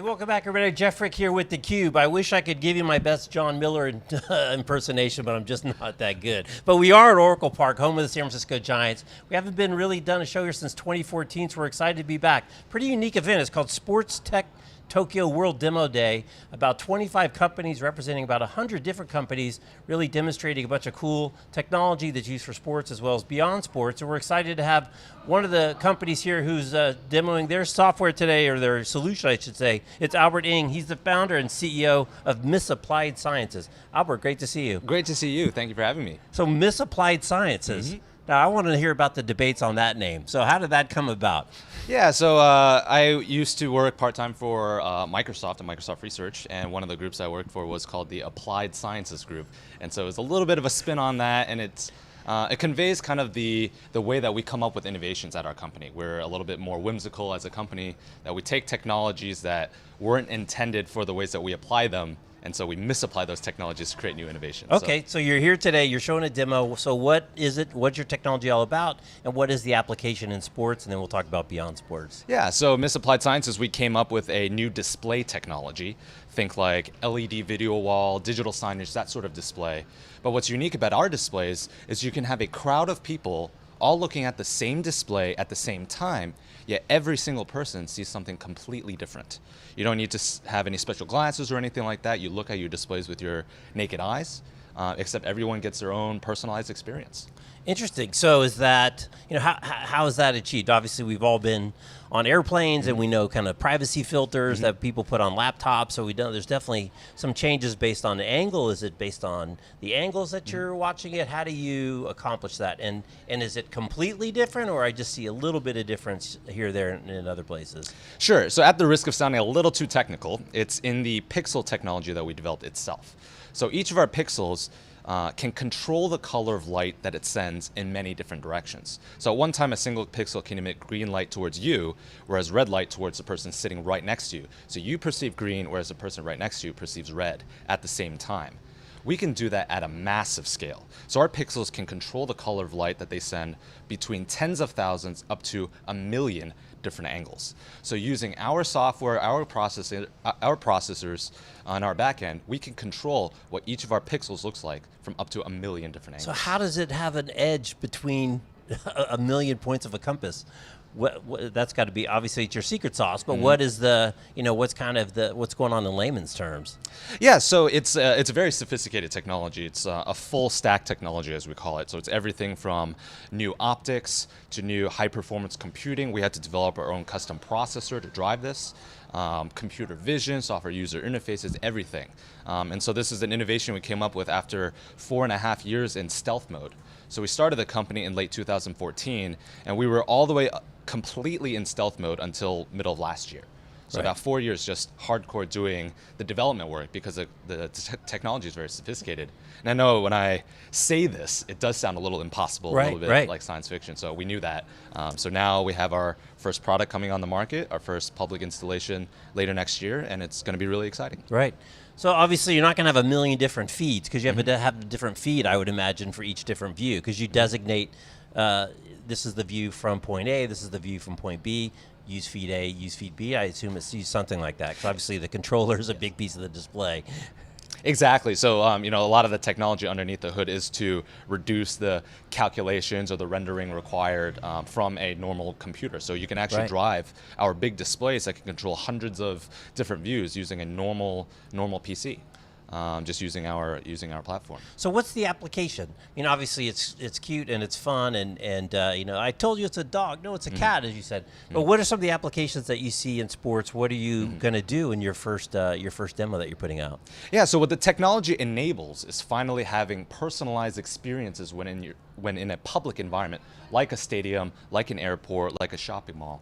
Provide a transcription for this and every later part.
Hey, welcome back, everybody. Jeff Frick here with theCUBE. I wish I could give you my best John Miller impersonation, but I'm just not that good. But we are at Oracle Park, home of the San Francisco Giants. We haven't been really done a show here since 2014, so we're excited to be back. Pretty unique event. It's called Sports Tech Tokyo World Demo Day. About 25 companies representing about 100 different companies, really demonstrating a bunch of cool technology that's used for sports as well as beyond sports. And we're excited to have one of the companies here who's demoing their software today, or their solution, I should say. It's Albert Ng. He's the founder and CEO of Misapplied Sciences. Albert, great to see you. Great to see you. Thank you for having me. So Misapplied Sciences. Now, I want to hear about the debates on that name. So how did that come about? Yeah, so I used to work part-time for Microsoft and Microsoft Research, and one of the groups I worked for was called the Applied Sciences Group. And so it's a little bit of a spin on that, and it conveys kind of the way that we come up with innovations at our company. We're a little bit more whimsical as a company, that we take technologies that weren't intended for the ways that we apply them, and so we misapply those technologies to create new innovations. Okay, so you're here today, you're showing a demo. So what is it, what's your technology all about, and what is the application in sports, and then we'll talk about beyond sports. Yeah, so Misapplied Sciences, we came up with a new display technology. Think like LED video wall, digital signage, that sort of display. But what's unique about our displays is you can have a crowd of people all looking at the same display at the same time, yet every single person sees something completely different. You don't need to have any special glasses or anything like that. You look at your displays with your naked eyes, except everyone gets their own personalized experience. Interesting. So is that, how is that achieved? Obviously, we've all been on airplanes, and we know kind of privacy filters that people put on laptops. So we know there's definitely some changes based on the angle. Is it based on the angles that you're watching it? How do you accomplish that? And is it completely different, or I just see a little bit of difference here, there, and in other places? Sure. So at the risk of sounding a little too technical, it's in the pixel technology that we developed itself. So each of our pixels can control the color of light that it sends in many different directions. So at one time, a single pixel can emit green light towards you, whereas red light towards the person sitting right next to you. So you perceive green, whereas the person right next to you perceives red at the same time. We can do that at a massive scale. So our pixels can control the color of light that they send between tens of thousands up to 1 million different angles. So using our software, our processors on our back end, we can control what each of our pixels looks like from up to 1 million different angles. So how does it have an edge between 1 million points of a compass? That's got to be, obviously it's your secret sauce, but what is the, what's going on in layman's terms? Yeah, so it's a very sophisticated technology. It's a full stack technology, as we call it. So it's everything from new optics to new high performance computing. We had to develop our own custom processor to drive this. Computer vision, software user interfaces, everything. And so this is an innovation we came up with after 4.5 years in stealth mode. So we started the company in late 2014, and we were all the way completely in stealth mode until middle of last year. So about 4 years just hardcore doing the development work, because the technology is very sophisticated. And I know when I say this, it does sound a little impossible, a little bit like science fiction. So we knew that. So now we have our first product coming on the market, our first public installation later next year, and it's going to be really exciting. Right. So obviously you're not going to have 1 million different feeds, because you have to have a different feed, I would imagine, for each different view, because you designate this is the view from point A, this is the view from point B. Use feed A, use feed B. I assume it's something like that, because obviously the controller is a big piece of the display. Exactly. So a lot of the technology underneath the hood is to reduce the calculations or the rendering required from a normal computer. So you can actually drive our big displays that can control hundreds of different views using a normal PC. Just using our platform. So what's the application? Obviously it's cute and it's fun, and I told you it's a dog. No, it's a cat, as you said. But what are some of the applications that you see in sports? What are you going to do in your first demo that you're putting out? Yeah. So what the technology enables is finally having personalized experiences when in a public environment, like a stadium, like an airport, like a shopping mall.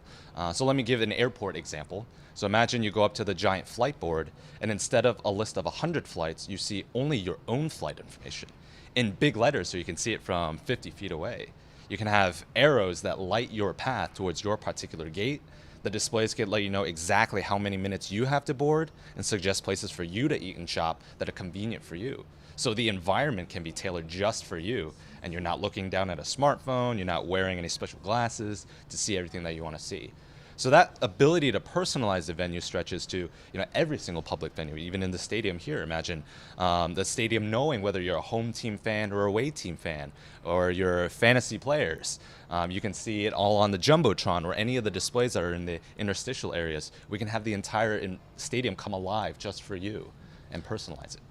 So let me give an airport example. So imagine you go up to the giant flight board, and instead of a list of 100 flights, you see only your own flight information in big letters, so you can see it from 50 feet away. You can have arrows that light your path towards your particular gate. The displays can let you know exactly how many minutes you have to board and suggest places for you to eat and shop that are convenient for you. So the environment can be tailored just for you, and you're not looking down at a smartphone, you're not wearing any special glasses to see everything that you want to see. So that ability to personalize the venue stretches to every single public venue, even in the stadium here. Imagine the stadium knowing whether you're a home team fan or away team fan, or you're fantasy players. You can see it all on the Jumbotron or any of the displays that are in the interstitial areas. We can have the entire stadium come alive just for you and personalize it.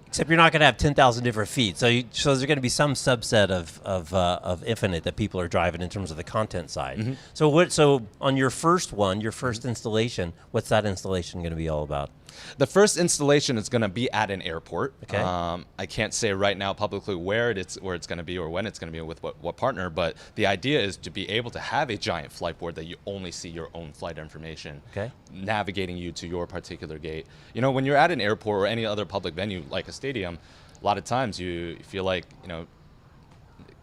Except you're not going to have 10,000 different feeds. So there's going to be some subset of Infinite that people are driving in terms of the content side. Mm-hmm. So on your first one, your first installation, what's that installation going to be all about? The first installation is going to be at an airport. Okay. I can't say right now publicly where it's going to be or when it's going to be with what partner, but the idea is to be able to have a giant flight board that you only see your own flight information, navigating you to your particular gate. When you're at an airport or any other public venue like a stadium, a lot of times you feel like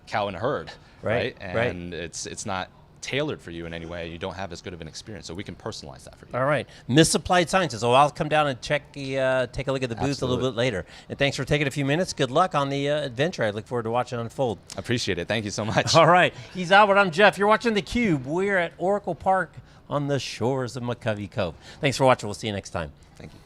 cow in a herd, right? And it's not tailored for you in any way. You don't have as good of an experience, so we can personalize that for you. All right, Misapplied Sciences. So I'll come down and take a look at the booth a little bit later. And thanks for taking a few minutes. Good luck on the adventure. I look forward to watching it unfold. Appreciate it. Thank you so much. All right, he's Albert. I'm Jeff. You're watching theCUBE. We're at Oracle Park on the shores of McCovey Cove. Thanks for watching. We'll see you next time. Thank you.